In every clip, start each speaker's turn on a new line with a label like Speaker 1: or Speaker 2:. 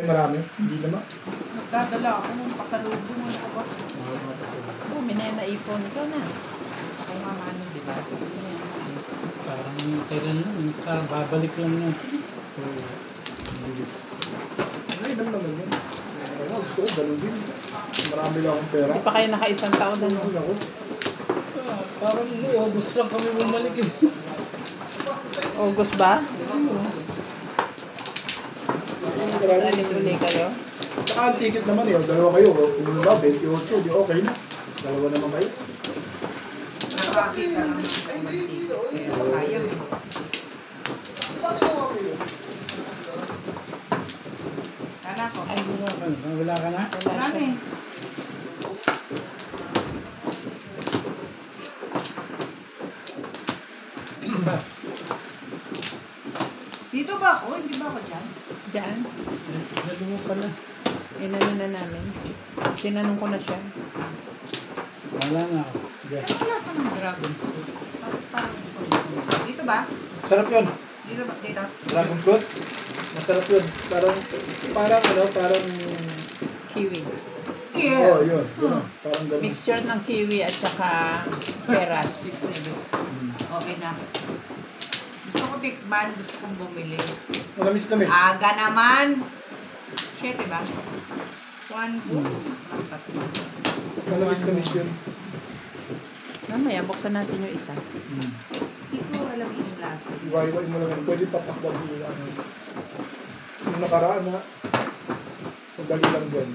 Speaker 1: Marami, hindi naman.
Speaker 2: Nagdadala ako nung pasalubong. Ano ba?
Speaker 3: Minaya na ipon. Ikaw na.
Speaker 2: Ako nga ano, di ba?
Speaker 4: Parang kailan lang, babalik lang yan.
Speaker 1: Ay, lang naman yun. Gusto ko, galugin. Marami lang akong pera.
Speaker 3: Hindi pa kayo naka-isang taon na, no?
Speaker 1: Ako.
Speaker 4: Parang August lang kami bumalik eh.
Speaker 3: August ba? Alis uli kayo?
Speaker 1: Saka ang ticket naman eh. Dalawa kayo. Kung ba, 28, di okay na. Dalawa naman kayo.
Speaker 2: Nakakita naman sa mantika. Kaya sayang eh. Kala ko.
Speaker 4: Ay, wala ka na?
Speaker 2: Wala na eh. Dito ba ako? Hindi ba ako dyan?
Speaker 3: Diyan.
Speaker 4: Nalumo pala.
Speaker 3: Inano na namin. Tinanong ko na siya.
Speaker 4: Wala na ako. Yeah.
Speaker 2: Ano lasa ng dragon fruit? Parang gusto ko. Dito ba?
Speaker 1: Sarap yun.
Speaker 2: Dito ba? Dito?
Speaker 1: Dragon fruit. Masarap yun. Parang
Speaker 3: Kiwi.
Speaker 1: oh, yun. Parang ganun.
Speaker 3: Mixture ng kiwi at saka peras.
Speaker 2: 6-7. Okay na. Gusto ko tikman, gusto kong bumili.
Speaker 1: Malamis na miss.
Speaker 2: Aga naman. 7 ba? 1, 2.
Speaker 1: Malamis na miss yun.
Speaker 3: Mamaya, buksan natin yung isa.
Speaker 2: Hindi ko alam yung lasa.
Speaker 1: Iwa-iwa mo lang. Pwede patakbag nila. Yung nakaraan na. Madali lang dyan.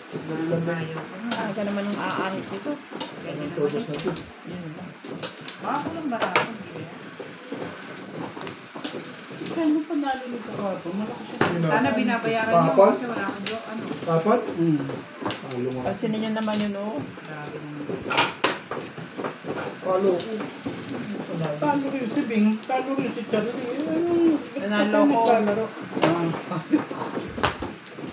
Speaker 1: Madali lang din.
Speaker 2: Ayaw ko na.
Speaker 3: Aga naman yung aangit nito.
Speaker 2: Ganyan naman.
Speaker 1: Todos na ito.
Speaker 3: Yun ba?
Speaker 2: Baka ko lang baka ako. Hindi kaya.
Speaker 4: Kaya mo panalo nito ka ito. Malaki siya.
Speaker 2: Sana binabayaran niyo
Speaker 1: Kapal?
Speaker 2: kasi wala akong joke. Ano?
Speaker 1: Kapat? Palo nga.
Speaker 3: Pansinin nyo naman yun, oh.
Speaker 2: Grabe naman.
Speaker 1: Palo ko.
Speaker 4: Talo rin si Bing. Talo rin si Charlie.
Speaker 3: Nanalo ko.
Speaker 4: Naglalaro.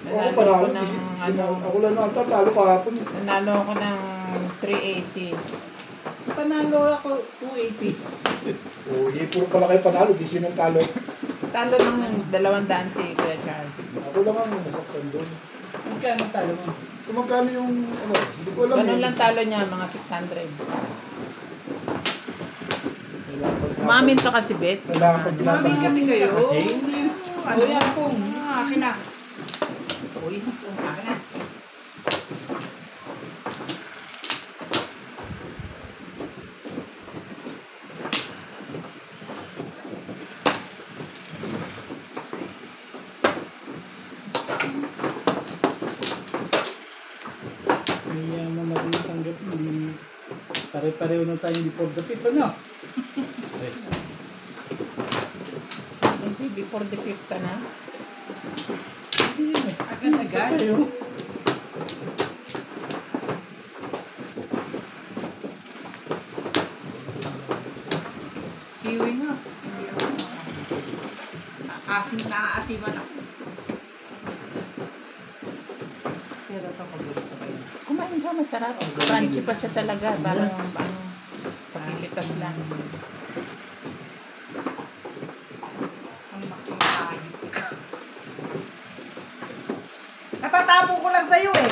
Speaker 1: Ako
Speaker 3: Nanalo
Speaker 1: panalo.
Speaker 3: ko ng, ano,
Speaker 1: Ako lang nata. Talo kahapon.
Speaker 3: nanalo ko ng 380.
Speaker 4: Panalo ako 280.
Speaker 1: Oh, puro pala kayo panalo. Di siya ng talo.
Speaker 3: Talo ng 200 si Kuya Charles.
Speaker 1: Ako lang ang nasaktan doon.
Speaker 4: Magkano talo mo?
Speaker 1: Kung magkano yung, ano, hindi ko alam.
Speaker 3: Ganun lang talo niya, mga 600. Umamin to kasi, Bet.
Speaker 1: Kailangan pag
Speaker 2: Mamin kasi kayo.
Speaker 4: Kasi?
Speaker 2: Ano yan po? Akin na. Uy, akin na.
Speaker 4: Kaya mo na rin tanggap. Pare-pareho na tayong before the fifth, ano?
Speaker 3: Hindi, before the 5th ka na.
Speaker 4: Hindi yun eh.
Speaker 2: Agad-agad.
Speaker 4: Isa kayo.
Speaker 2: Kiwi nga. Hindi ako. Asim na aasiman ako. Pero ito paborito kayo.
Speaker 3: Kumain ka, masarap. Crunchy pa siya talaga. Parang, papilitas lang.
Speaker 2: Ang makakain. Natatapon ko lang sa'yo eh.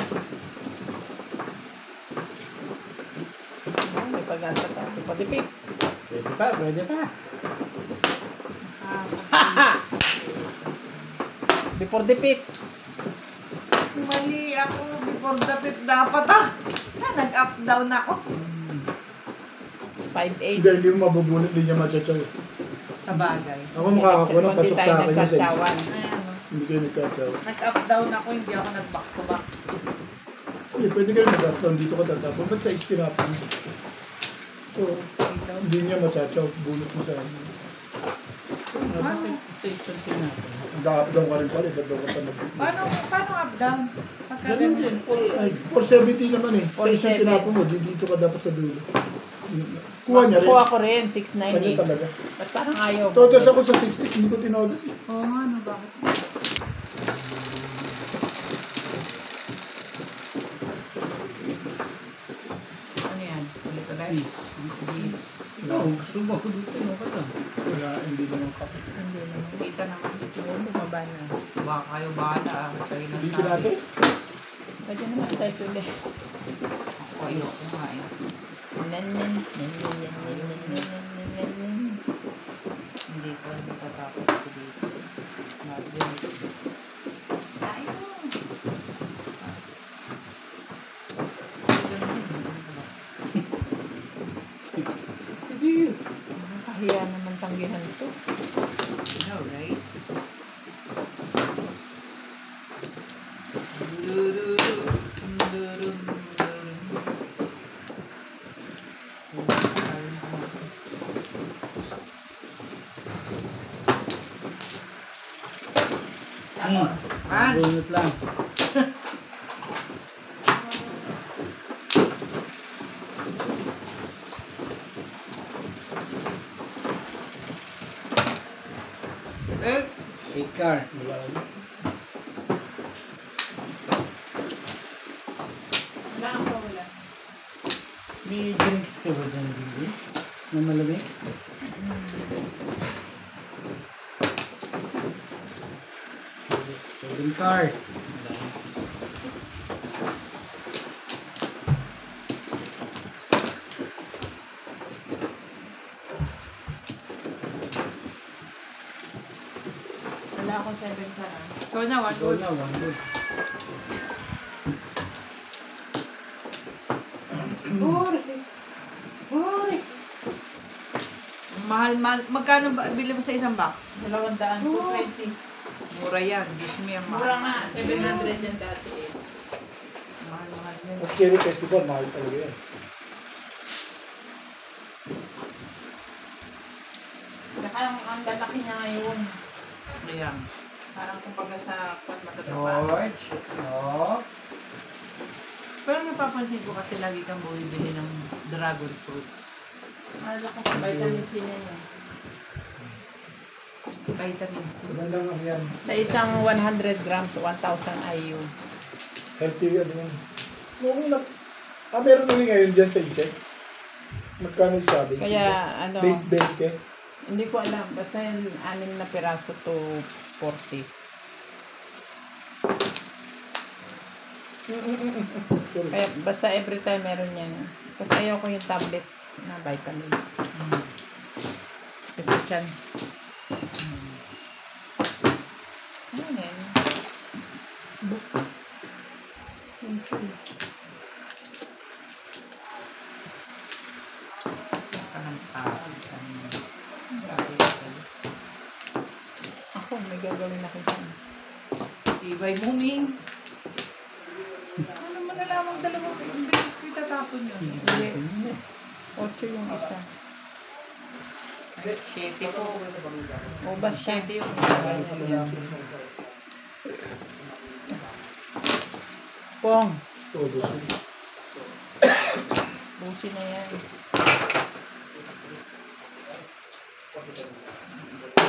Speaker 3: May pag-asa pa. Before the 5th.
Speaker 4: Pwede pa, pwede pa.
Speaker 3: Before the 5th.
Speaker 2: Mali ako. Before the fifth dapat nag-up down ako.
Speaker 3: 5-8.
Speaker 1: Hindi mo mabubunot, hindi niya machachaw.
Speaker 2: Sa bagay.
Speaker 1: Ako makakakuha ng pasok sa akin yung size.
Speaker 3: nagkatsawan.
Speaker 2: Ayan o.
Speaker 1: Hindi kayo nagkachaw.
Speaker 2: Nag-up down ako. Hindi ako nag-back to back.
Speaker 1: Hindi, pwede kayo nag-uptown dito ka tatapon. Ba't sa istirapon? So, hindi niya machachaw. Bunot mo sa akin.
Speaker 4: Bakit sa isang tinapon?
Speaker 1: Nag-updown ka rin pala. Ba't daw ka pa nag-
Speaker 2: Paano up down? Pagka
Speaker 4: Ganun din.
Speaker 1: Ay, 470 naman eh. Sa isang
Speaker 3: 470.
Speaker 1: tinapon mo, dito ka dapat sa dulo. Kuha niya rin.
Speaker 3: Kuha ko rin,
Speaker 1: Kanya
Speaker 3: 690.
Speaker 1: talaga.
Speaker 3: Ba't parang ayaw?
Speaker 1: Todos ako sa 60, hindi ko tinodos eh.
Speaker 2: Oo nga, ano bakit? Ano yan? Ulit ulit? Bis.
Speaker 4: Ikaw, gusto mo ako dito, no ka lang.
Speaker 1: Wala, hindi naman kape.
Speaker 3: Hindi naman.
Speaker 2: Kita naman.
Speaker 3: Oo, bumaba na.
Speaker 2: Baka kayo bahala ah. Kayo na
Speaker 1: Ulitin natin.
Speaker 3: Pwede naman tayo suli.
Speaker 2: Ako ayoko nga eh. Hindi ko natatapos ko dito. Ayaw.
Speaker 4: Hindi.
Speaker 3: Kahiya naman tanggihan to.
Speaker 2: You know, right? Man.
Speaker 4: Bunot lang.
Speaker 2: Eh,
Speaker 4: Car.
Speaker 1: Wala na.
Speaker 3: Wala ang wala.
Speaker 4: May drinks ka ba dyan, Billy? Na malamig? Seven car.
Speaker 3: Wala ako 7 ka na.
Speaker 2: ikaw na, one
Speaker 4: Go
Speaker 2: good.
Speaker 4: na, one good.
Speaker 2: Mahal. Magkano ba bili mo sa isang box?
Speaker 3: 200, 220.
Speaker 2: Mura yan. Diyos mo yan,
Speaker 3: Mura
Speaker 2: mahal.
Speaker 3: nga, 700 yan dati eh.
Speaker 2: Mahal yan.
Speaker 1: Ang Cherry Festival, mahal talaga yan.
Speaker 3: Saka ang lalaki niya ngayon.
Speaker 2: Ayan.
Speaker 3: Parang kumbaga sa matataba.
Speaker 4: George. Oh.
Speaker 2: Pero napapansin ko kasi lagi kang bumibili ng dragon fruit.
Speaker 3: Malakas sa vitamin C niya yun.
Speaker 2: Vitamin C.
Speaker 1: Magandang ano yan.
Speaker 3: Sa isang 100 grams, 1,000 IU.
Speaker 1: Healthy ano yan. Okay lang. Meron ulit ngayon dyan sa check. Magkano yung sabi?
Speaker 3: Kaya ano,
Speaker 1: Bake eh.
Speaker 3: hindi ko alam. Basta yung 6 na piraso to 40.
Speaker 1: Sorry.
Speaker 3: Kaya basta every time meron yan. Kasi ayaw ko yung tablet na vitamins. Kasi tiyan. Ano yan? Ako, may gagawin ako dyan.
Speaker 2: Ibay booming. Ano mo na lamang dalawang bilis ko itatapon yun?
Speaker 3: Hindi. 8 yung isa.
Speaker 2: 7 po.
Speaker 3: O basta.
Speaker 2: 7 yung
Speaker 3: Pong.
Speaker 1: Todo sweet.
Speaker 3: Busi na yan.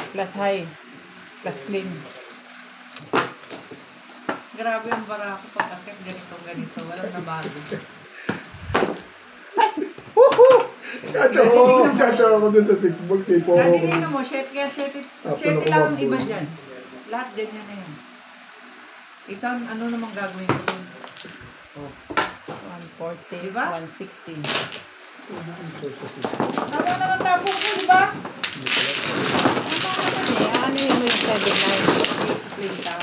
Speaker 3: Plus high. Plus clean.
Speaker 2: Grabe ang bara ko pag akit ganito. Walang nabago.
Speaker 1: Chachaw ako dun sa 6 balls eh. Puro
Speaker 2: Dati
Speaker 1: ako
Speaker 2: din
Speaker 1: dun.
Speaker 2: mo, kaya 7
Speaker 1: puno ko
Speaker 2: lang ang
Speaker 1: bamboo.
Speaker 2: iba dyan. Lahat ganyan na yan. Isang ano namang gagawin ko dun?
Speaker 3: 140,
Speaker 2: Diba?
Speaker 3: 160.
Speaker 2: Tama naman tapong ko, di ba?
Speaker 3: Ano yun mo yung 7-9? Explain ka.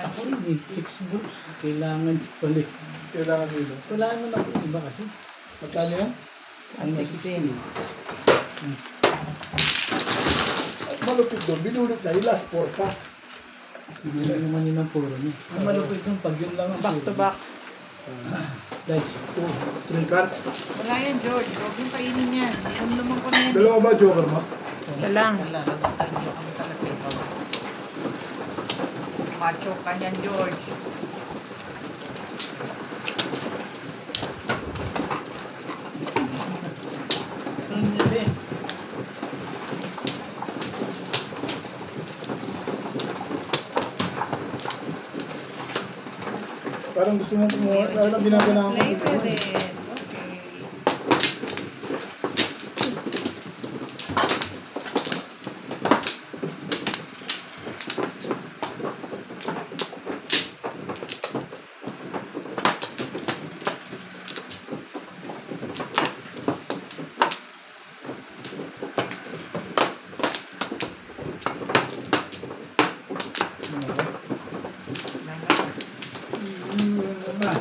Speaker 4: Ako rin eh, 6 bulls. Kailangan pala.
Speaker 1: Kailangan nila.
Speaker 4: Wala naman ako iba kasi.
Speaker 1: Magkano yan?
Speaker 3: 160.
Speaker 1: Malupit doon. Binulot na yung last forecast.
Speaker 4: Hindi lang naman yun ang puro niya. Ang malupit yung pag yun lang ang
Speaker 3: Back to back.
Speaker 4: Guys,
Speaker 1: 3 cards.
Speaker 2: Wala yan, George. Huwag yung kainin yan. Yung naman ko na yan.
Speaker 1: Dalawa ba joker mo?
Speaker 3: Isa lang.
Speaker 2: Wala, nagtagal niyo kami talaga ikaw. Macho ka niyan, George.
Speaker 4: ano niya ba eh?
Speaker 1: Parang gusto mo kumuha. Ano ginagana ko?
Speaker 2: Play with it. Okay.
Speaker 4: Isa pa.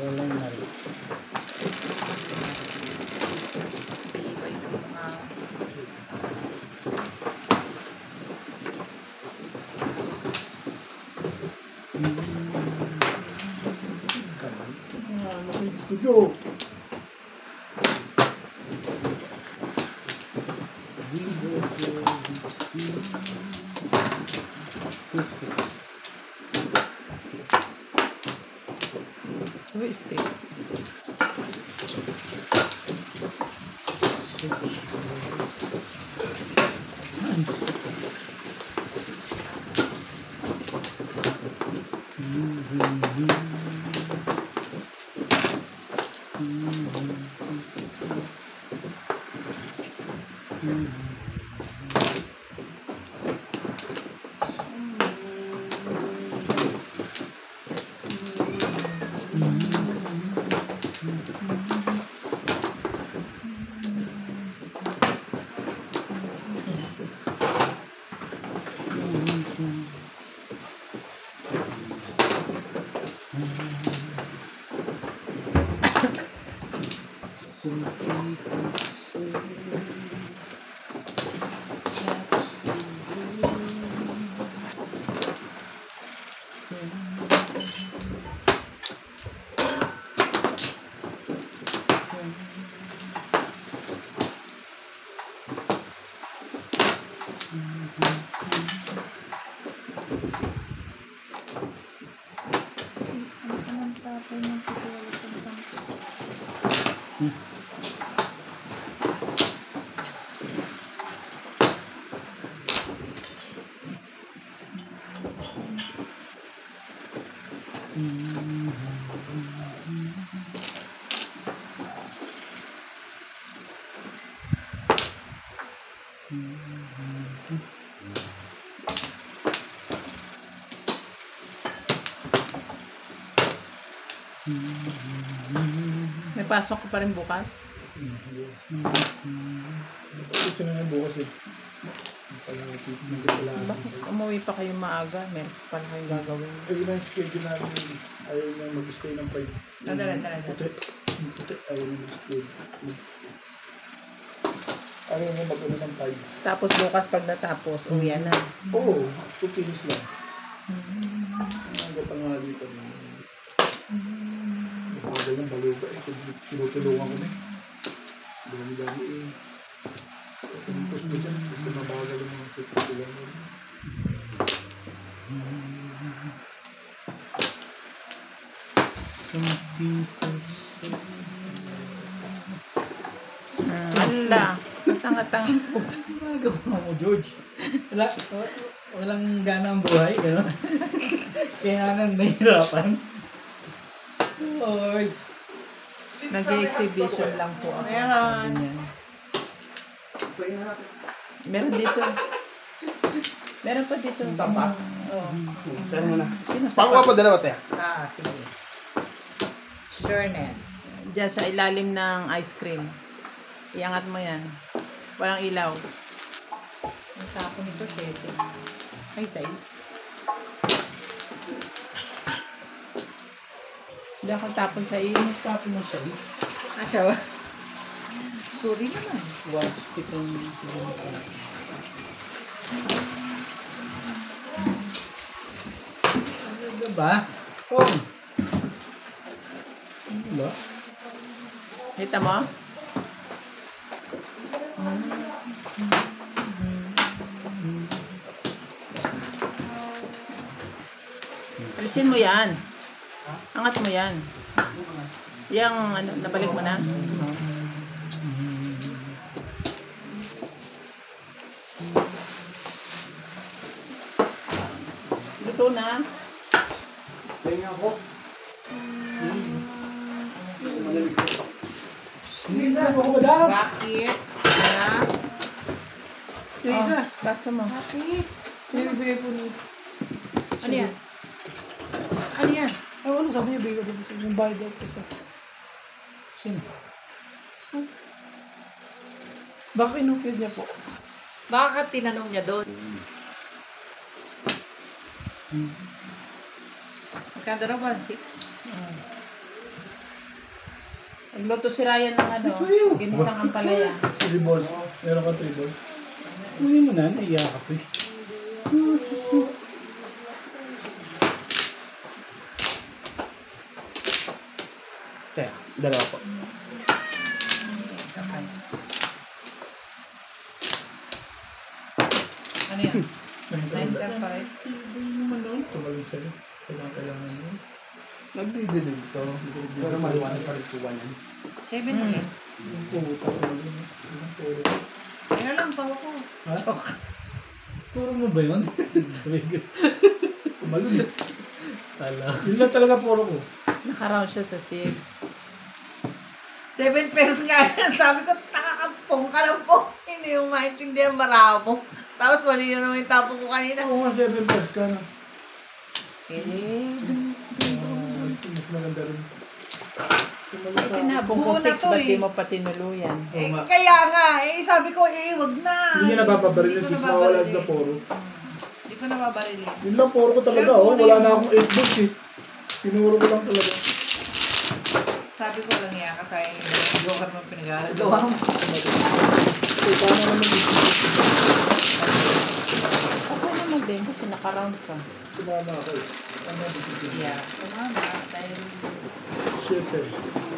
Speaker 4: Walang na rin.
Speaker 1: Studio.
Speaker 3: Uy, steak. May pasok ko pa rin bukas.
Speaker 1: Gusto na nga bukas eh.
Speaker 3: Bakit umuwi pa kayo maaga? Meron pa na kayong gagawin.
Speaker 1: Ay, yun ang schedule namin. Ayaw na mag-stay ng 5. Puti. Puti. Ayaw na mag-stay. Ayaw na mag-ano ng 5.
Speaker 3: Tapos bukas pag natapos, uwi na.
Speaker 1: Oo. Pupinis lang. Hanggang tanghali pa rin. Napagay ng baluga eh. Tinutulungan ko na eh. Dami-dami eh. Tapos ko dyan. Gusto mabagal yung mga sikap ko lang.
Speaker 4: Some people say...
Speaker 3: Ala, katang-katang.
Speaker 4: Magawa mo, George. Walang gana ang buhay, gano'n. Kailangan nahihirapan. George.
Speaker 3: Nag-exhibition lang po ako.
Speaker 2: Meron.
Speaker 4: Ganyan.
Speaker 3: Meron dito. Meron pa dito.
Speaker 5: Isa pa?
Speaker 3: Oo.
Speaker 5: Saan mo na?
Speaker 3: Sino sa
Speaker 5: Pakuha pa dalawa, te.
Speaker 2: Sige. Sureness.
Speaker 3: Diyan sa ilalim ng ice cream. Iangat mo yan. Walang ilaw.
Speaker 2: Ang tapo nito, 7.
Speaker 3: Ay, size. Diyan kang tapon sa iyo.
Speaker 4: Tapos mo siya.
Speaker 2: Asya ba? Sorry naman.
Speaker 4: Watch itong... Ano ba? Kung? Ano ba?
Speaker 3: Kita mo? Alisin mo yan. Angat mo yan. Yang ano, nabalik mo na. Luto na.
Speaker 5: Tingnan ako.
Speaker 1: Lisa, ako madam!
Speaker 2: Bakit? Na?
Speaker 3: Lisa, basta mo.
Speaker 2: Bakit? Sinibigay po ni...
Speaker 3: Ano yan? Ano yan?
Speaker 6: Ay, ano sabi niya, bigay ko sa yung bayad daw kasi.
Speaker 4: Sino?
Speaker 6: Baka inukid niya po.
Speaker 2: Baka tinanong niya doon. Magkano raw ba? 6?
Speaker 3: Nagluto si Ryan ng ano, ginisang ampalaya.
Speaker 1: 3 balls. Meron ka 3 balls.
Speaker 4: Hindi mo na, naiyak ako eh. Oh, susi.
Speaker 5: Kaya, dalawa po.
Speaker 2: Ano yan? 9
Speaker 1: Nagkakaroon.
Speaker 2: ka pa rin.
Speaker 1: Tumalong sa'yo. Kailangan yun.
Speaker 5: Nagbibilig to. Pero maliwanag pa rin po yan.
Speaker 2: 7 na yan.
Speaker 1: Yung puta ko yun. Yung puta.
Speaker 2: Kaya lang, tawa ko.
Speaker 1: Ha?
Speaker 4: Puro mo ba yun?
Speaker 1: Tumalong.
Speaker 4: Tala.
Speaker 1: Yun lang talaga puro ko.
Speaker 3: Nakaround siya sa 6.
Speaker 2: 7 pesos nga yan. Sabi ko, takakampong ka lang po. Hindi mo maintindihan maramo. Tapos mali na naman yung tapo ko kanina.
Speaker 1: Oo nga, 7 balls ka na. Mas maganda rin.
Speaker 3: Ay, tinapong ko
Speaker 2: Buo na
Speaker 3: 6,
Speaker 2: to
Speaker 3: ba't
Speaker 2: eh.
Speaker 3: di mo pa tinuluyan?
Speaker 2: Eh,
Speaker 1: Oo nga.
Speaker 2: kaya nga, sabi ko, wag na.
Speaker 1: Hindi niya nabababaril yung
Speaker 2: Hindi ko
Speaker 1: 6, mawala
Speaker 2: nababarilin.
Speaker 1: sa puro.
Speaker 2: Hindi ko nababarilin.
Speaker 1: Yun lang puro ko talaga,
Speaker 2: Pero
Speaker 1: oh.
Speaker 2: kunin
Speaker 1: Wala
Speaker 2: mo.
Speaker 1: na akong 8 balls eh. Pinuro ko lang talaga.
Speaker 2: Sabi ko lang niya, kasayang yung joker mo pinag-gawa mo.
Speaker 1: So, paano naman yung
Speaker 3: Okay naman din kasi nakaround ka.
Speaker 1: sumama ako eh. Ano yung decision?
Speaker 2: Yeah, kumama. Dahil
Speaker 1: Shit eh.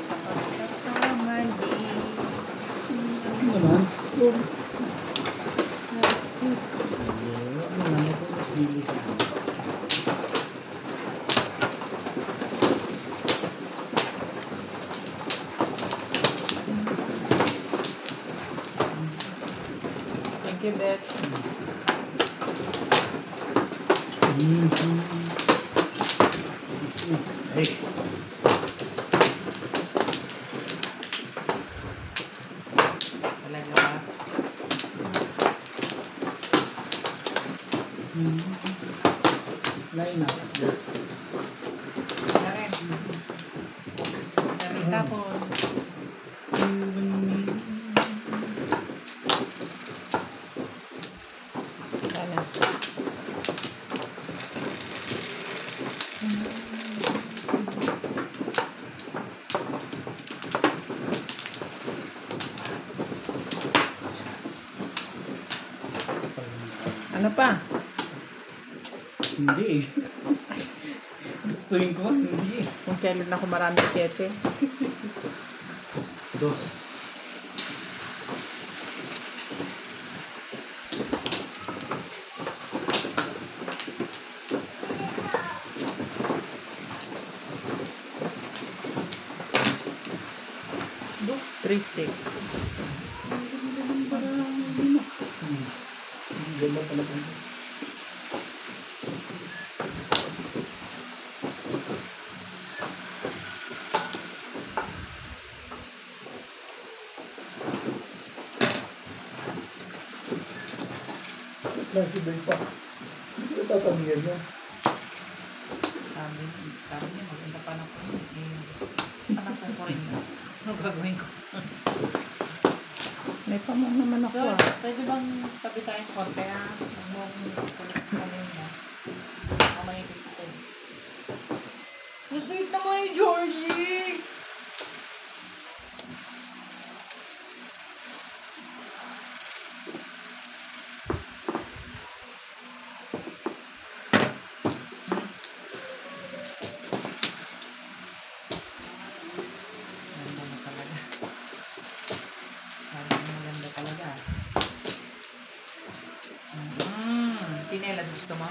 Speaker 2: sa pagkakamali.
Speaker 4: Ano naman?
Speaker 1: So,
Speaker 4: Ano naman ito? Mas bili ka.
Speaker 3: Thank you, Beth.
Speaker 4: Excuse me. Ay.
Speaker 2: Talaga ba?
Speaker 4: Line up.
Speaker 2: Na rin. Dami tapon.
Speaker 3: Sana. Ano pa?
Speaker 4: Hindi eh. Gustuin ko, hindi eh.
Speaker 3: Kung kailan ako marami 7.
Speaker 4: Dos.
Speaker 3: Three stick.
Speaker 1: ganda talaga. Nakibay pa. Hindi ko tatamiyan niya.
Speaker 2: Sabi niya, maganda pa na po. Panakpan ko rin yun. Ano gagawin ko?
Speaker 3: May pamang naman ako ah.
Speaker 2: Pwede bang tabi tayong konti ah? Huwag ano yun ah. Mamaya dito sa'yo. Ang sweet naman ni Georgie! Ganda mo talaga. Sabi mo maganda talaga. Tinelad gusto mo?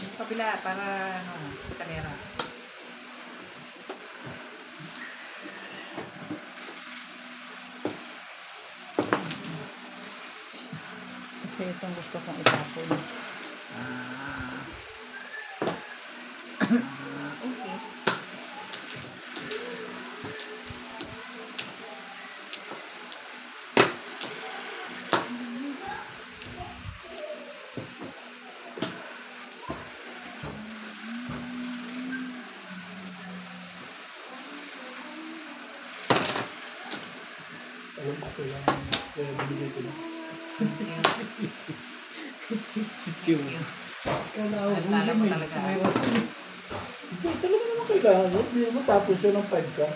Speaker 2: Yung kabila para ano, sa kamera.
Speaker 3: Kasi itong gusto kong itapon.
Speaker 2: Okay.
Speaker 1: Alam ko kailangan. Kaya binigay ko na.
Speaker 4: Sisiyo. Kala ko,
Speaker 2: Naalala mo talaga.
Speaker 4: may rason.
Speaker 1: Hindi, talaga naman kailangan yun. Hindi mo tapos yun ng 5 ka.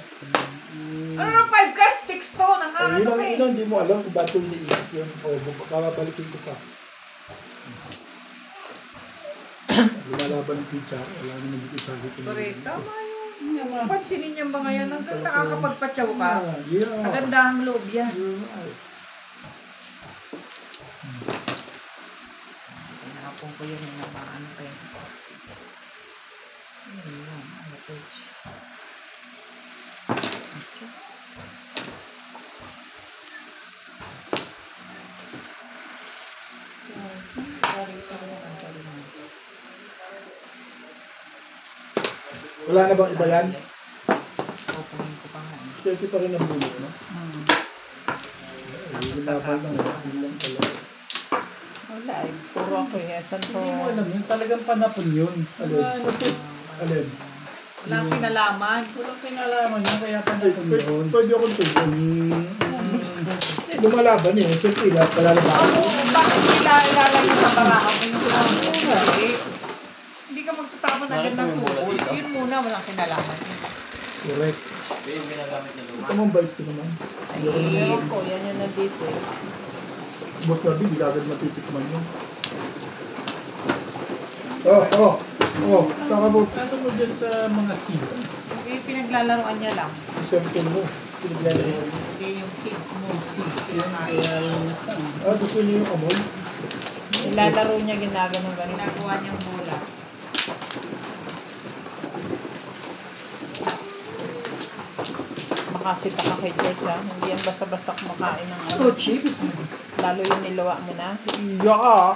Speaker 2: Ano na 5 cars? Sticks to.
Speaker 1: Eh, yun ang hindi mo alam kung ba't ko iniisip yun. O, kakabalikin ko pa. Lumalaban ng pizza. Wala naman dito sabi ko.
Speaker 2: Correct. Tama yun. Pansinin niya ba ngayon? Hanggang nakakapagpatsaw ka.
Speaker 1: Yeah.
Speaker 2: Maganda ang loob yan. Pinakapong ko yun yung napaano pa yun. Ayun, ano page.
Speaker 1: Wala na bang iba yan?
Speaker 2: Opening ko pa nga.
Speaker 1: Swerte pa rin ang bulot, no? Hindi na pa lang. Hindi lang pala.
Speaker 3: Wala eh. Puro ako eh. Saan ko?
Speaker 4: Hindi mo alam yun. Talagang panapon yun.
Speaker 1: Alin?
Speaker 4: Ano to?
Speaker 1: Alin?
Speaker 2: Walang kinalaman.
Speaker 4: Walang kinalaman yun. Kaya panapon yun.
Speaker 1: Pwede akong tugon. Lumalaban eh. Siyempre, palalaban.
Speaker 2: Bakit ilalagay sa barahan mo yung kinalaman? Hindi ka magtatapon agad ng tools. Yun muna, walang kinalaman.
Speaker 1: Correct. Ito mong bite ko naman.
Speaker 3: Ewan ko. Yan yung nandito eh.
Speaker 1: Boss Darby, hindi agad matitikman yun. Oh. Saka mo.
Speaker 4: Ano mo dyan sa mga seeds?
Speaker 2: Eh, pinaglalaroan niya lang.
Speaker 1: Siyempre mo. Pinaglalaro.
Speaker 2: Hindi yung seeds mo.
Speaker 4: Seeds yun. Kaya yung saan.
Speaker 1: Gusto niyo yung amoy?
Speaker 3: Nilalaro niya ginaganon ganun.
Speaker 2: Ginagawa niyang bola.
Speaker 3: Makasita ka kay George ha. Hindi yan basta-basta kumakain ng ano.
Speaker 4: Oh, cheap.
Speaker 3: Lalo yung niluwa mo na. Yeah!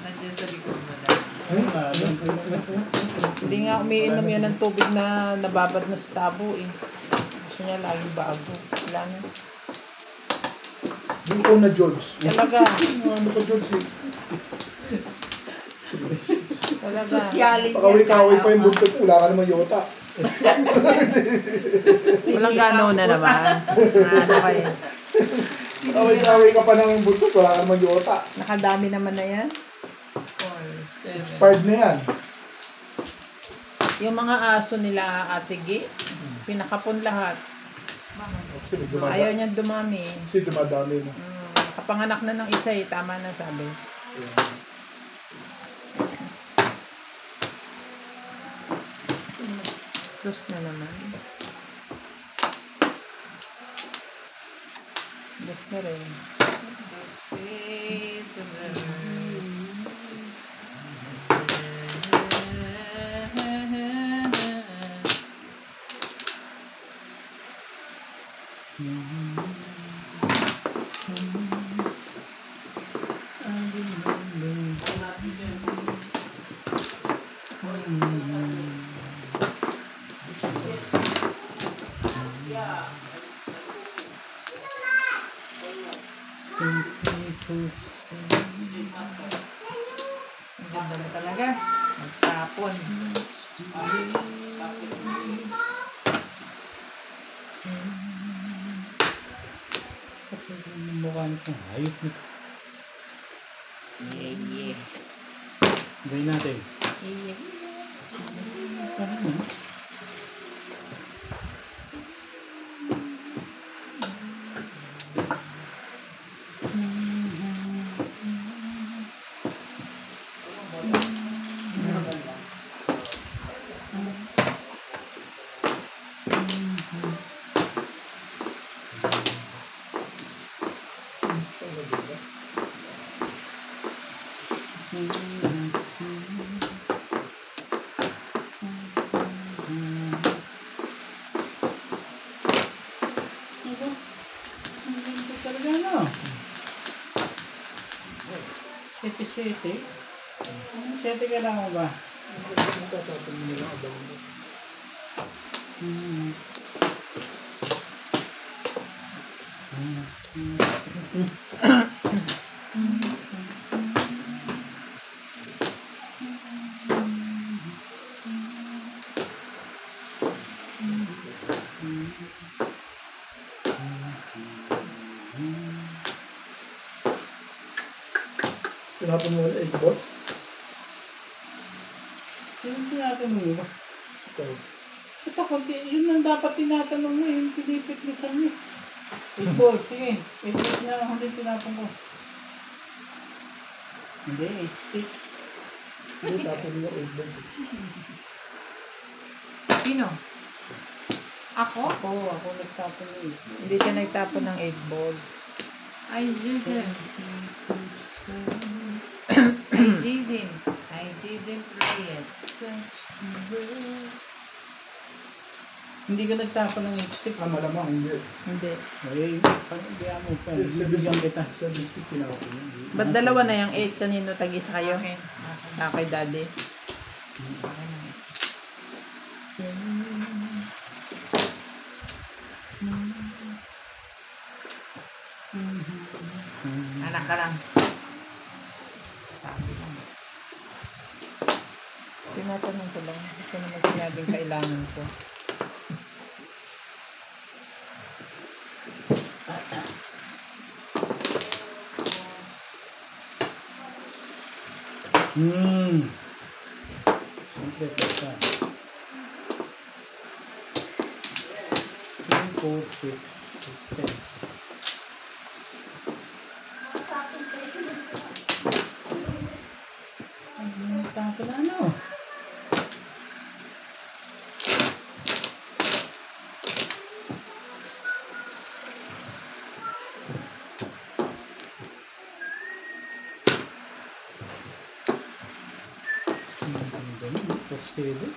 Speaker 2: Nandiyan sa likod mo na.
Speaker 3: Hindi nga umiinom yan ng tubig na nababad na sa tabo eh. Gusto niya laging bago. Wala na.
Speaker 1: Yung ikaw na George.
Speaker 3: Talaga.
Speaker 1: Ano ka George eh?
Speaker 3: Talaga.
Speaker 2: Sosyalin niya.
Speaker 1: Pakaway-kaway pa yung buntot mo. Wala ka naman yota.
Speaker 3: Walang ganaw na naman. Ano kayo?
Speaker 1: Pakaway-kaway ka pa ng buntot. Wala ka naman yota.
Speaker 3: Nakadami naman na yan.
Speaker 2: 4, 7.
Speaker 1: Expired na yan.
Speaker 3: Yung mga aso nila Ate Gi, pinakapon lahat.
Speaker 1: Actually,
Speaker 3: Ayaw niya dumami.
Speaker 1: Kasi dumadami na.
Speaker 3: Kapanganak na ng isa eh. Tama na sabi. Close na naman. Close na rin.
Speaker 4: Some people say
Speaker 2: Ang ganda mo talaga. Magtapon.
Speaker 4: mukha nito. Hayop nito.
Speaker 2: Yeah.
Speaker 4: Gawin natin.
Speaker 2: Yeah.
Speaker 4: Parang yun. Sete. Sete kailangan ba?
Speaker 1: Matatapon mo nilang abang mo. Tinapon mo wala 8 balls.
Speaker 4: Sino tinatanong mo?
Speaker 1: Ikaw.
Speaker 4: Ito, yun ang dapat tinatanong mo, yung pinipitlisan mo. 8 balls, sige. 8 balls na lang hindi tinapon ko. Hindi, 8 sticks.
Speaker 1: Hindi, tapon mo 8 balls.
Speaker 2: Sino? Ako?
Speaker 4: Ako nagtapon mo eh.
Speaker 3: Hindi ka nagtapon ng 8 balls.
Speaker 2: I didn't. I didn't, Reyes.
Speaker 4: Hindi ka nagtapon ng 8 sticks.
Speaker 1: Malamang, hindi.
Speaker 3: Hindi.
Speaker 4: Ay, pag-ibigyan mo pa. Bibigyan kita.
Speaker 1: 7 stick tinapon mo.
Speaker 3: Ba't dalawa na yung 8? Kanino tag-isa kayo?
Speaker 2: Akin.
Speaker 3: Kay daddy.
Speaker 2: Akin ang isa. Anak ka lang. Sabi lang.
Speaker 3: Tinatanong ko lang. Ito naman sinabing kailangan ko.
Speaker 4: Siyempre, basta. 3, 4, 6, 10. Tapos na ano? Porcedo.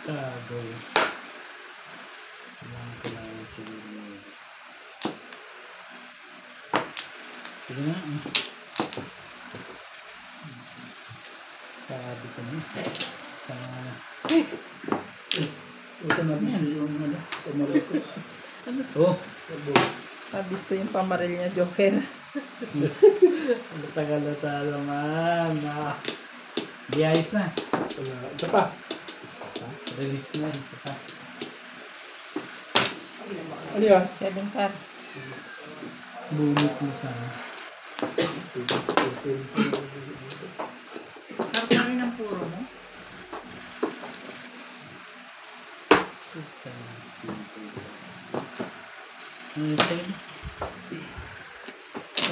Speaker 4: Tagoy. Kailangan siguro. Sige na. Sabi ko na. Sa...
Speaker 1: Ito na bis yung pamaril ko.
Speaker 4: Oh!
Speaker 3: Gusto yung pamaril niya, Joker.
Speaker 4: Tagal na talo man. Di ayos na.
Speaker 1: Isa pa.
Speaker 4: Release na. Isa pa.
Speaker 1: Ano yan?
Speaker 3: 7 car.
Speaker 4: Bunot mo sa...
Speaker 2: Sarap na rin ang puro mo.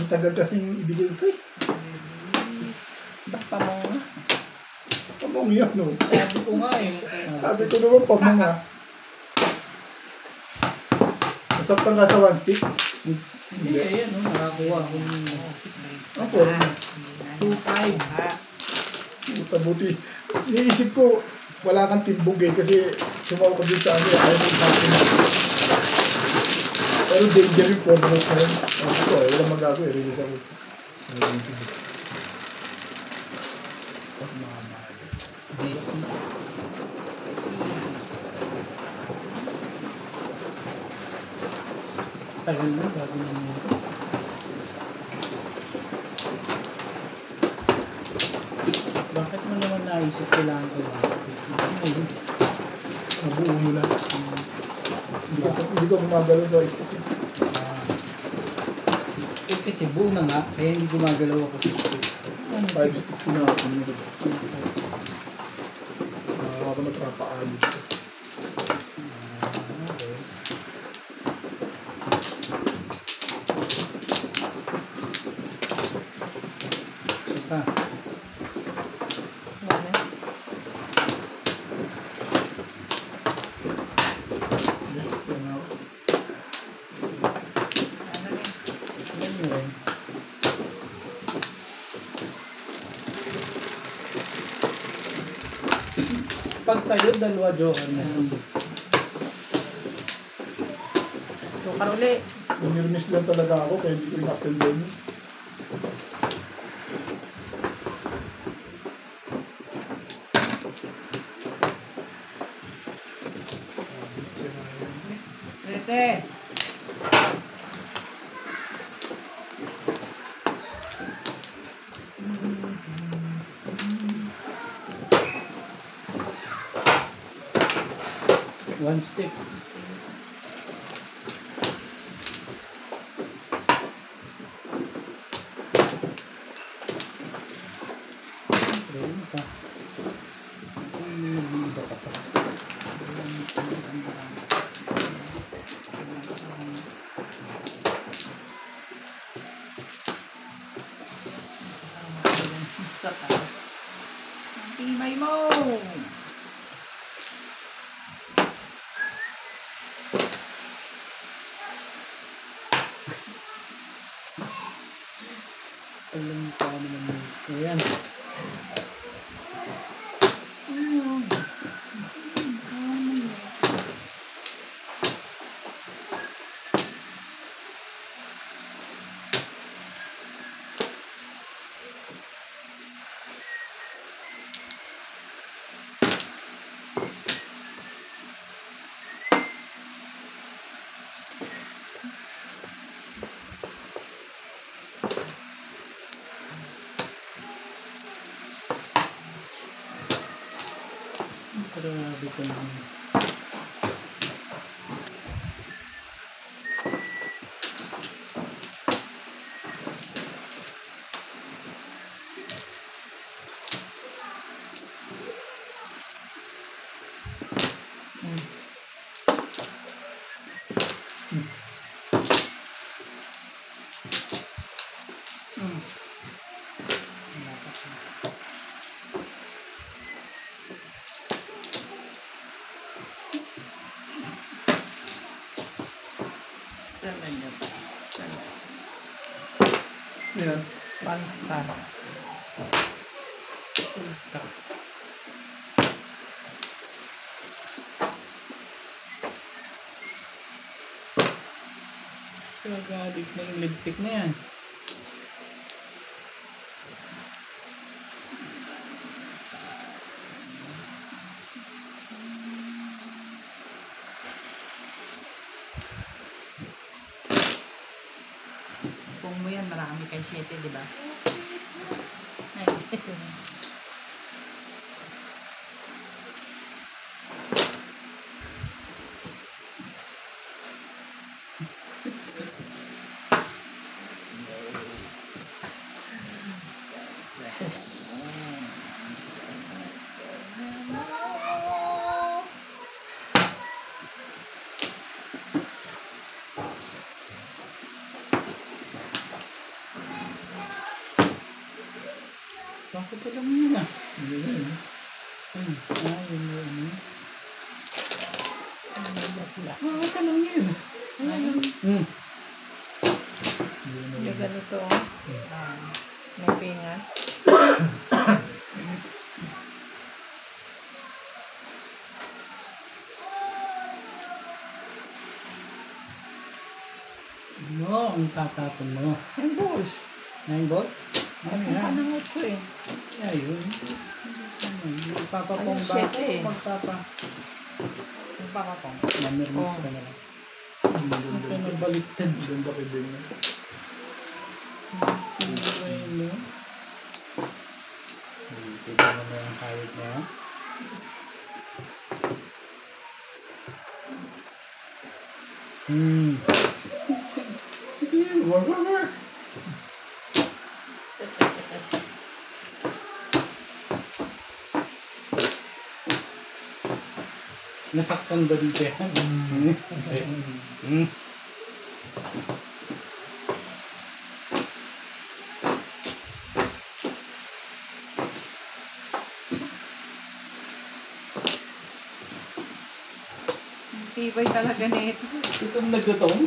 Speaker 1: Ang tagal kasing ibigay ito eh.
Speaker 3: Baka mo.
Speaker 1: Pamong yan, no?
Speaker 4: Sabi ko nga eh.
Speaker 1: Sabi ko naman pamong nga. Nasaktan ka sa 1 stick?
Speaker 4: Hindi, ayan. Nakakuha ko yung...
Speaker 1: Ako.
Speaker 4: 2-5.
Speaker 1: Buti. Iniisip ko, wala kang timbog eh kasi sumaw ka din sa ano. Ayaw mo yung pero danger yung 4 minutes na yun. Sabi ko, walang magagawa eh. Release ako.
Speaker 4: This. Tagal na, bago na mo. Bakit mo naman naisip kailangan ko yung stick?
Speaker 1: Nabuo mo lang. Hindi ko gumagalaw sa stick.
Speaker 4: Kasi buo na nga, kaya hindi gumagalaw ako sa stick.
Speaker 1: 5 stick na ako. Ako natrapaan dito.
Speaker 4: Okay. Saka. Pag tayo, dalawa joker na.
Speaker 3: Joker uli.
Speaker 1: Nirmiss lang talaga ako kaya hindi ko rin doon.
Speaker 2: Rese!
Speaker 4: One stick. Ayun pa. Nag-iiba ka pa.
Speaker 2: Sa taas. Ang timay mo!
Speaker 4: Alam ko naman yun. Ayan. Grabe ko naman.
Speaker 1: Yan.
Speaker 3: Panta.
Speaker 4: Kagadik na yung ligtik na yan.
Speaker 2: Kung mo yan, marami kay 7, di ba? Ay,
Speaker 4: Bakit alam mo yun ah?
Speaker 1: Yan.
Speaker 4: Yun yun. Bakit alam mo yun?
Speaker 3: Hindi ganito. May pingas.
Speaker 4: No, ang tatapon mo.
Speaker 3: Yung balls.
Speaker 4: 9 volts? Ano
Speaker 3: Ang
Speaker 4: yan?
Speaker 3: panangot ko eh.
Speaker 4: Ayun. Ipapapong
Speaker 3: Ano,
Speaker 4: ba
Speaker 3: shit
Speaker 4: ito
Speaker 3: eh.
Speaker 4: o magpapa?
Speaker 2: Magpapapong.
Speaker 4: Mamirmis
Speaker 3: Oh.
Speaker 4: ka na lang.
Speaker 1: Ito na baliktad. Ganda kay Ben.
Speaker 4: Ayun mo. Tignan mo na yung hayop na yan. Work. Nasaktan ba dito yan?
Speaker 2: Tibay talaga nito.
Speaker 4: Itong nagtutong.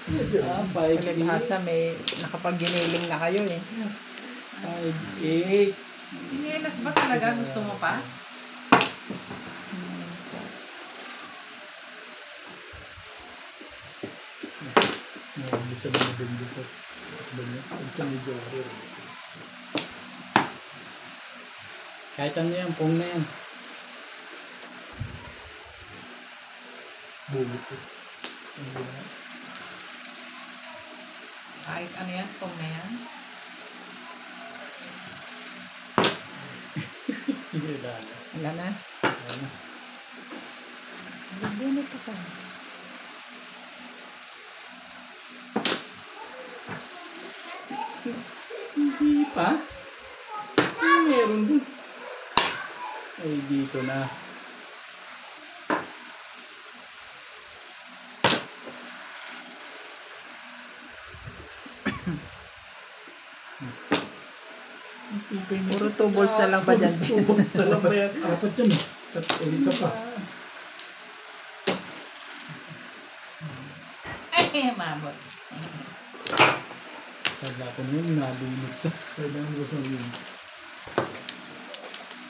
Speaker 4: 5,
Speaker 3: Palibhasa may nakapag-giniling na kayo eh.
Speaker 4: 8.
Speaker 2: Dinelas ba talaga? Gusto mo pa?
Speaker 1: Bisa na Ben dito. Ben. Bisa medyo ako.
Speaker 4: Kahit ano yan, pong na yan.
Speaker 1: Bulit ko.
Speaker 2: Kahit ano yan, pong na yan.
Speaker 4: Hindi dahil.
Speaker 3: Wala na. Bunot ka.
Speaker 4: Hindi pa. Meron dun. Ay, dito na.
Speaker 3: Puro 2 balls na lang ba dyan?
Speaker 4: 2 balls na lang ba yan?
Speaker 1: Apat yan eh. Isa pa.
Speaker 2: Ay, mabot.
Speaker 4: Kala ko nun, nabunot to.
Speaker 1: Kailangan ko sa yun.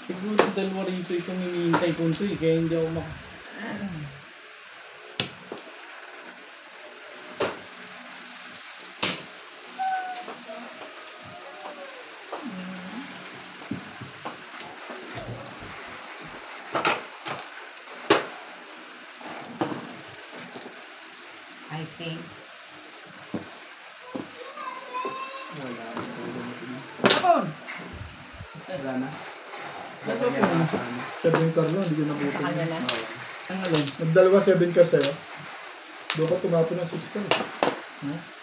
Speaker 4: Siguro dalawa rito itong hinihintay ko ito eh, kaya hindi ako
Speaker 2: I think.
Speaker 5: Wala.
Speaker 2: Kapon!
Speaker 5: Wala na.
Speaker 1: Ito po na. 7 car lang, hindi ko
Speaker 3: Sa
Speaker 1: nabutin.
Speaker 3: kanya na.
Speaker 4: ang alam.
Speaker 1: Nagdalawa 7 car sa'yo. Doon ka tumapon ng 6 car.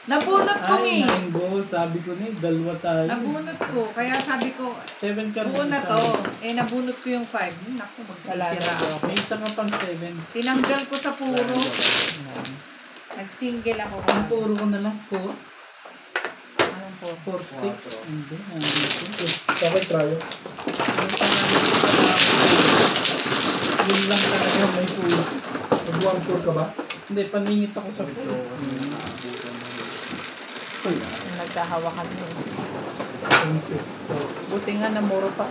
Speaker 2: Nabunot ko,
Speaker 4: Ay,
Speaker 2: Mi.
Speaker 4: 9 balls. Sabi ko na dalawa tayo.
Speaker 2: Nabunot ko. Kaya sabi ko,
Speaker 4: 7 cards.
Speaker 2: buo na
Speaker 4: isa.
Speaker 2: to. Eh, nabunot ko yung 5. Naku,
Speaker 3: Wala na
Speaker 2: magsisira.
Speaker 3: ako.
Speaker 4: May isa ka pang 7.
Speaker 2: Tinanggal ko sa puro. Nag-single ako.
Speaker 4: Ang puro ko na lang 4.
Speaker 3: Anong po?
Speaker 4: 4 sticks. Hindi, nandito.
Speaker 1: Sa akin, tryo.
Speaker 4: Yun lang talaga may pulo.
Speaker 1: Nag-1-4 ka ba?
Speaker 4: Hindi, paningit ako sa pulo.
Speaker 3: Nagkahawakan mo.
Speaker 1: 11.
Speaker 3: Buti nga namuro pa.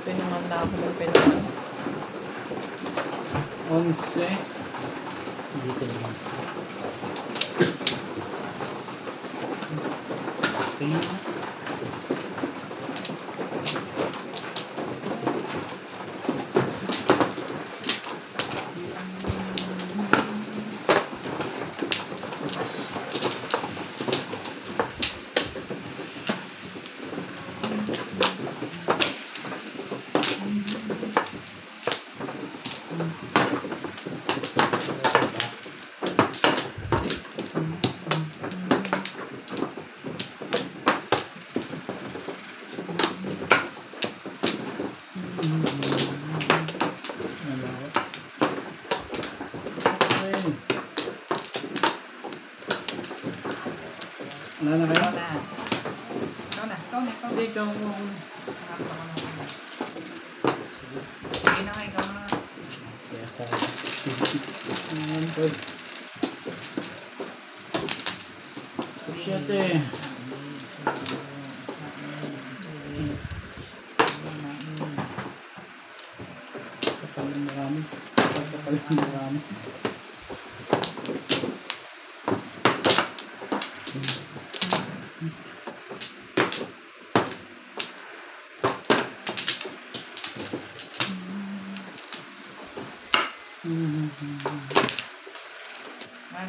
Speaker 3: Pinungan na ako ng pinungan.
Speaker 4: 11. Dito lang. Okay. Wala na kayo?
Speaker 2: Ikaw na. Ikaw na. Ikaw na. Ikaw
Speaker 4: Hindi,
Speaker 2: na.
Speaker 4: ikaw mo.
Speaker 2: Sige na nga, ikaw na.
Speaker 4: Siya sa ayan po. Siyete. Kapalan marami. Kapalan marami.
Speaker 2: Man.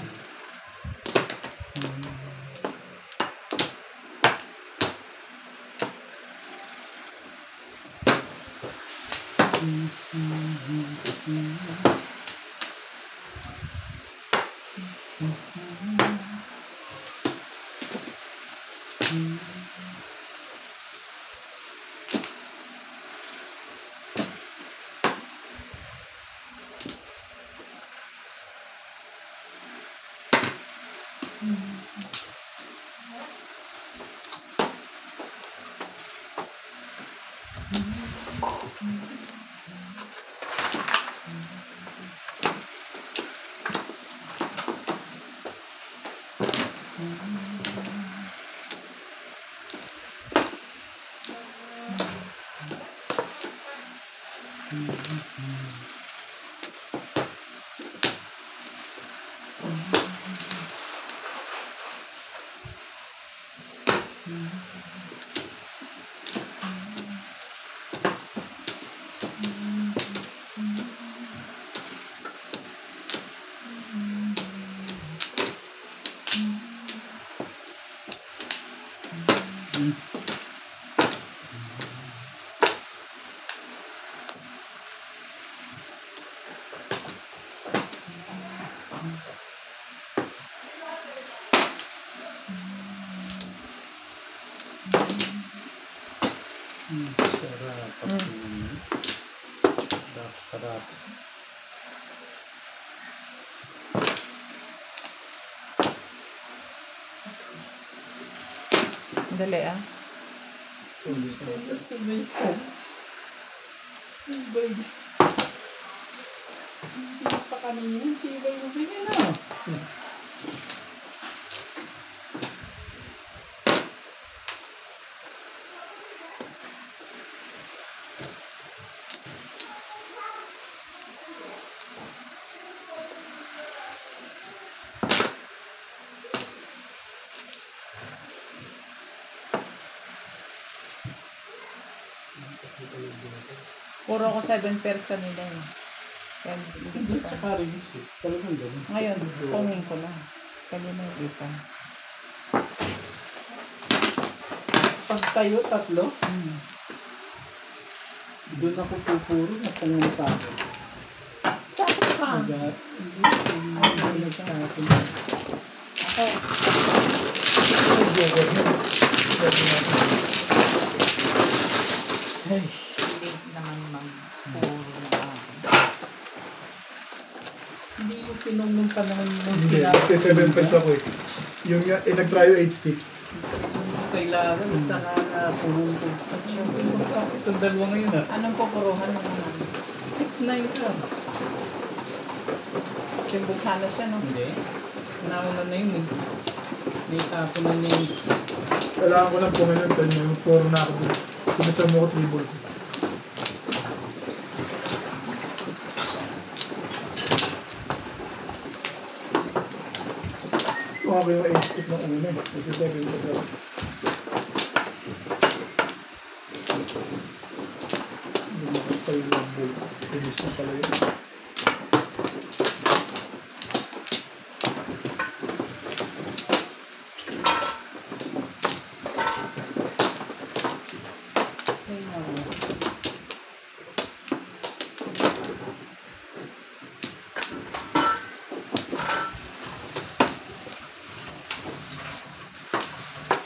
Speaker 3: Dali ah.
Speaker 4: Sabay ka. Sabay. Hindi pa kanina. Sibay mo ba yun ah?
Speaker 3: Puro ako 7 pairs kanila eh. Kaya
Speaker 4: Hindi
Speaker 3: hindi ko pa.
Speaker 4: tsaka release eh. Talagang ganun.
Speaker 3: Ngayon, pongin ko na. Kanina yung ipa.
Speaker 4: Pag tayo, 3,
Speaker 3: Hmm.
Speaker 4: doon ako pupuro na pumunta ako.
Speaker 3: Tapos ka.
Speaker 4: Hindi nagtatapon.
Speaker 3: Ako.
Speaker 2: Hindi naman mag-puro na ako.
Speaker 4: Hindi mo pinong panahon nung
Speaker 1: Hindi, kasi 7 pesos ako eh. Yung nga, nag-try 8 stick.
Speaker 4: Kailangan at saka na pumunta. At syempre, kasi itong dalawa ngayon ah.
Speaker 3: Anong pupuruhan mo naman?
Speaker 4: 6'9" ka.
Speaker 3: Simbuksana siya, no?
Speaker 4: Hindi. Nauna na yun eh. May tapunan niya yung...
Speaker 1: Kailangan ko lang puminon kanya. Yung 4 na ako. Pumitan mo ko 3 balls. Kung ako yung 8 stick ng una. Kasi 7 pesos ako. Hindi makapal yung ball. Finish na pala yun.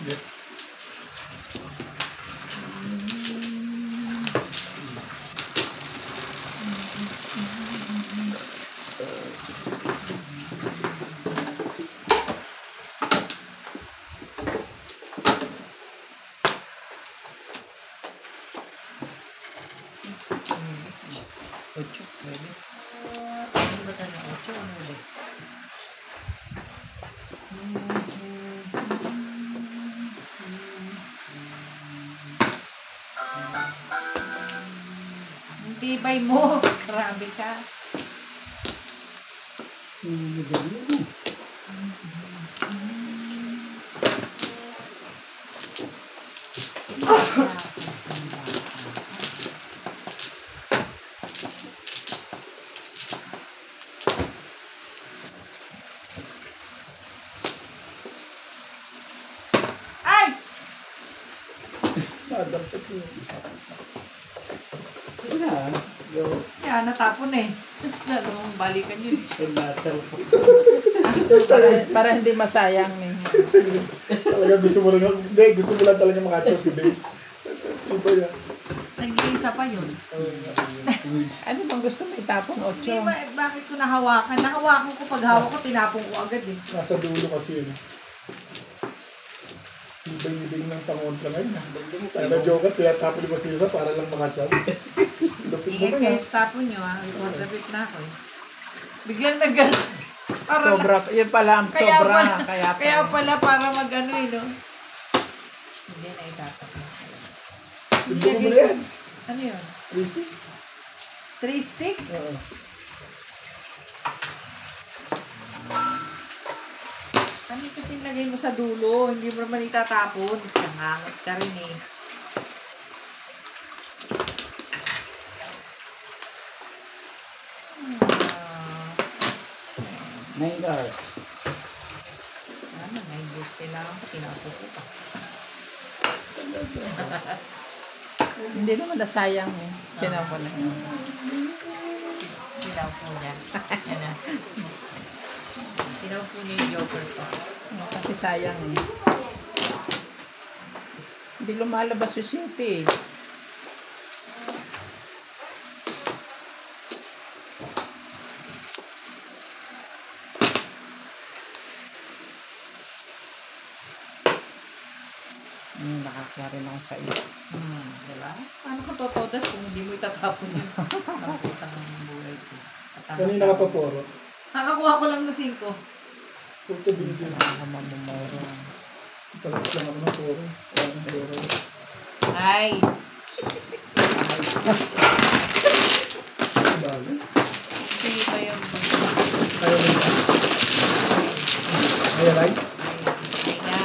Speaker 1: Yeah.
Speaker 4: Ocho, pwede.
Speaker 2: Ano ba tayo ng 8 o 9? Ang tibay mo. Grabe ka.
Speaker 4: Madali mo.
Speaker 2: Ay!
Speaker 1: Dapat yun.
Speaker 4: Yun na ah. Yo.
Speaker 2: Kaya natapon eh. Lalong balikan yun.
Speaker 4: Lachaw po.
Speaker 3: Para hindi masayang eh.
Speaker 1: Talaga gusto mo lang. Hindi, gusto mo lang talaga makatsaw si Dave. Ito yan.
Speaker 2: Nag-iisa pa yun.
Speaker 3: Ano bang gusto mo itapon?
Speaker 2: Hindi
Speaker 3: 8.
Speaker 2: ba, bakit ko nahawakan? Nahawakan ko pag hawak ko, tinapon ko agad eh.
Speaker 1: Nasa dulo kasi yun. Ibay-ibig ng pangontra ngayon. Kaya na joker, tinatapon mo sila para lang makatsaw. Lupit mo
Speaker 2: Sige
Speaker 1: ba
Speaker 2: guys, tapon nyo ha. Report na ako eh. Biglang nag
Speaker 3: Sobra. Yun pala ang
Speaker 2: Kaya
Speaker 3: sobra.
Speaker 2: pala,
Speaker 3: Kaya
Speaker 2: pala para mag-ano eh, no? Hindi na itatak na.
Speaker 1: Dugo mo na yan.
Speaker 2: Ano yun?
Speaker 1: Christy?
Speaker 2: 3 stick?
Speaker 1: Oo.
Speaker 2: Ano kasi lagay mo sa dulo? Hindi mo naman itatapon. Nangangat ka rin eh.
Speaker 4: Nine guards.
Speaker 2: Ano, may boost kailangan ko. Tinapon ko pa.
Speaker 3: hindi naman nasayang eh. Sinaw ko na yun.
Speaker 2: Tinapon niya. Yan na. Tinapon niya yung joker ko.
Speaker 3: Kasi sayang eh. Hindi lumalabas yung city eh. Nakakuha rin ako sa is.
Speaker 2: Diba? Paano ka totodas kung hindi mo itatapon yun? Nakaputang ng buhay ko.
Speaker 1: Kanina ka pa poro.
Speaker 2: Nakakuha ko lang ng 5.
Speaker 1: Puto binigyan.
Speaker 3: Mamamoro.
Speaker 1: Palapit lang ako ng poro. Wala ng poro.
Speaker 2: Ay!
Speaker 1: Dali.
Speaker 2: Hindi pa yung
Speaker 1: Ayaw mo ba? Ayaw lang?
Speaker 2: Ay nga.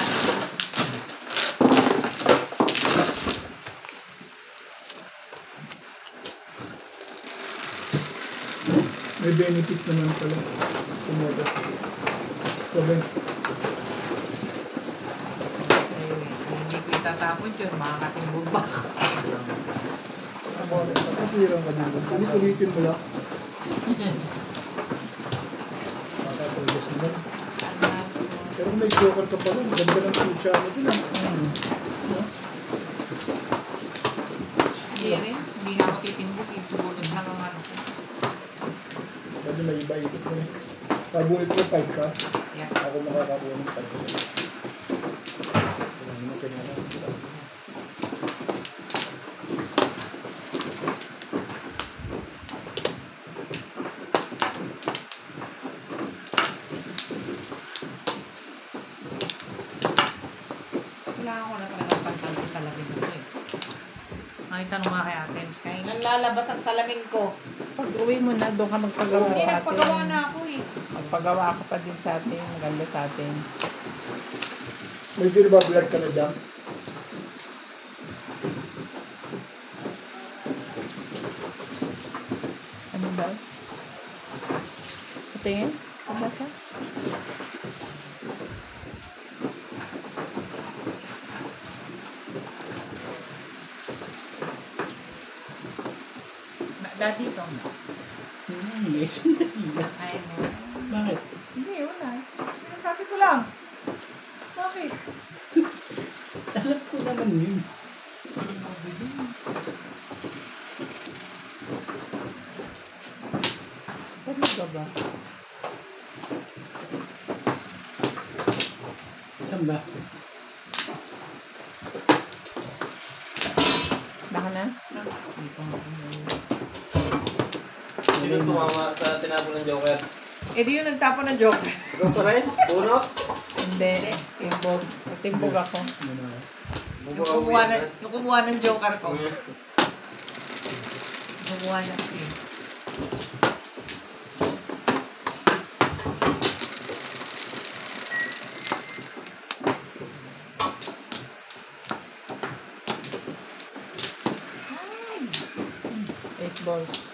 Speaker 1: May benefits naman pala. Kumoda. Sabi,
Speaker 2: Sa'yo eh. Kung hindi ko itatapon yun, makakatimbog ba?
Speaker 1: nakapirang ka din. Ulit-ulitin mo lang. Makakatulas naman. Pero kung may joker ka pala, maganda ng future mo din. No?
Speaker 2: Hindi rin. Hindi nga ako titimbog. Ibulot lang ang ano ko.
Speaker 1: Pwede may iba ikot mo eh. Pabunit mo 5 ka,
Speaker 2: Yeah.
Speaker 1: ako makakakuha ng 5 ka. Wala naman kailangan.
Speaker 2: Kailangan ko na talagang pagtanto sa salamin ko eh. Tanong nga kay ate, kailan lalabas ang salamin ko?
Speaker 3: Pag uwi mo na, doon ka magpagawa
Speaker 2: Hindi,
Speaker 3: sa
Speaker 2: nagpagawa
Speaker 3: atin.
Speaker 2: na ako eh.
Speaker 3: Magpagawa ka pa din sa atin. Maganda sa atin.
Speaker 1: May binabablad ka na dyan.
Speaker 3: Ano ba? Patingin? Pabasa?
Speaker 2: Dati ito na.
Speaker 3: Yes.
Speaker 2: Ay mo.
Speaker 3: Bakit?
Speaker 2: Hindi, wala. Sinasabi ko lang. Bakit?
Speaker 3: Alam ko naman yun. Talaga ba?
Speaker 4: Saan ba?
Speaker 3: Baka na?
Speaker 5: Sino tumama sa tinapon ng Joker?
Speaker 2: Eh di yung nagtapon ng joke.
Speaker 5: Joker rin? Bunot?
Speaker 3: Hindi. Timbog. Timbog ako.
Speaker 2: Yung kumuha ng joker ko. Kumuha ng eh.
Speaker 3: Eight balls.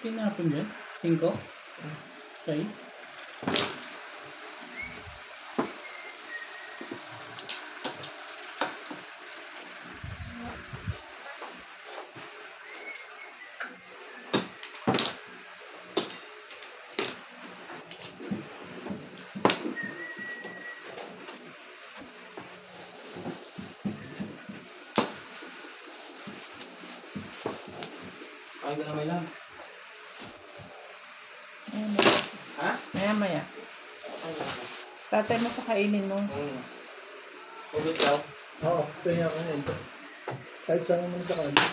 Speaker 4: Tinapon yan? 5? 6?
Speaker 5: Ay, na may lang. Ha?
Speaker 3: Maya. Tatay mo pakainin mo.
Speaker 5: Hugot daw.
Speaker 1: Oo, kaya ka na. Kahit saan mo sa kanila.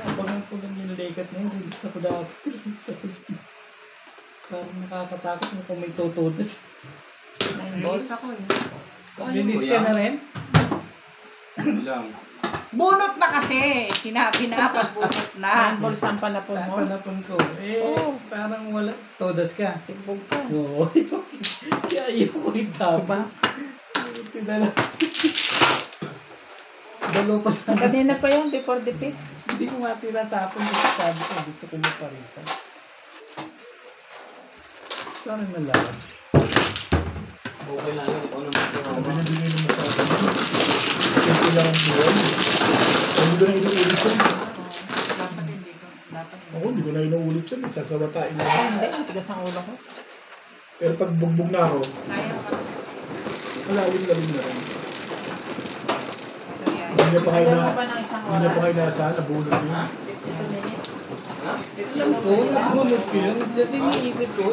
Speaker 4: Abangan ko lang yung legat na yun. Release ako dati. Release ako dyan. Parang nakakatakot mo kung may tutudos.
Speaker 2: Release ako eh.
Speaker 4: Release ka na rin?
Speaker 5: Lang.
Speaker 2: Bunot na kasi. Sinabi na pagbunot na.
Speaker 3: Ang bulsang panapon mo.
Speaker 4: Panapon ko.
Speaker 3: Oo.
Speaker 4: Parang wala. Todas ka.
Speaker 3: Timbog ka.
Speaker 4: Oo. Kaya ayoko itapon. Tinala. Dalo pa sana.
Speaker 3: Kanina pa yun, before the pit.
Speaker 4: Hindi ko nga tinatapon kasi sabi ko gusto ko magparisa. Sana nalaman.
Speaker 5: Okay lang yun. Ikaw naman ito.
Speaker 1: Sabi na binigay mo sa akin. Simple lang ang buwan. Hindi ko na inuulit yun.
Speaker 2: Dapat hindi ko. Dapat
Speaker 1: Ako, hindi ko na inuulit yun. Sasawatain na.
Speaker 3: Hindi, ang tigas ang ulo ko.
Speaker 1: Pero pag bugbog na ako,
Speaker 2: kaya pa.
Speaker 1: malalim-lalim na rin.
Speaker 2: Kaya
Speaker 1: Hindi na pa kayo
Speaker 3: Ayaw
Speaker 1: na,
Speaker 3: mo ba ng isang
Speaker 1: hindi na pa
Speaker 3: oras?
Speaker 1: kayo nasa, nabulog yun.
Speaker 3: 52 minutes.
Speaker 4: Alam ko, nabunod ko yun. Just iniisip ko,